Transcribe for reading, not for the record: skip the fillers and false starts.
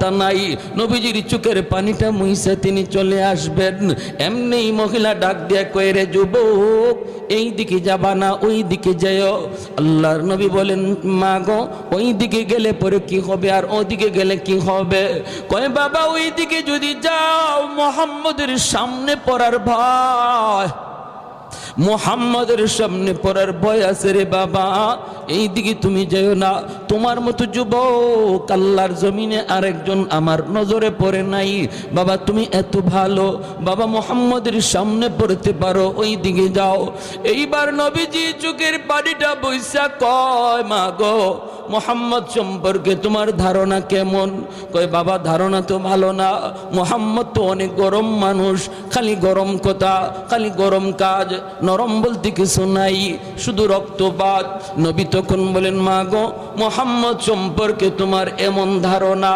কথা নাই, নবীজির চোখের পানিটা মুইছে তিনি চলে আসবেন। এমনি মহিলা ডাক দিয়ে কয়, রে যুবক, এই দিকে যাবা না ওই দিকে যেও। আল্লাহর নবী বলেন, মা গো, ওই দিকে গেলে পরে কি হবে আর ওদিকে গেলে কি হবে? কয়, বাবা ওই দিকে যদি যাও মুহাম্মদের সামনে পড়ার ভয়, মুহাম্মদের সামনে পড়ার ভয় আছে রে বাবা, এই দিকে তুমি যেও না। তোমার মতো যুবক আল্লাহর জমিনে আরেকজন আমার নজরে পড়ে নাই। বাবা তুমি এত ভালো, বাবা মুহাম্মদের সামনে পড়তে পারো, ওই দিকে যাও। এইবার নবীজি চোখের পানিটা বইসা কয়, মা গো, মুহাম্মদ সম্পর্কে তোমার ধারণা কেমন? কয়, বাবা ধারণা তো ভালো না, মুহাম্মদ তো অনেক গরম মানুষ, খালি গরম কথা, খালি গরম কাজ, নরম বলতে কিছু নাই, শুধু রক্তপাত। নবী তখন বলেন, মা গো, মুহাম্মদ সম্পর্কে তোমার এমন ধারণা,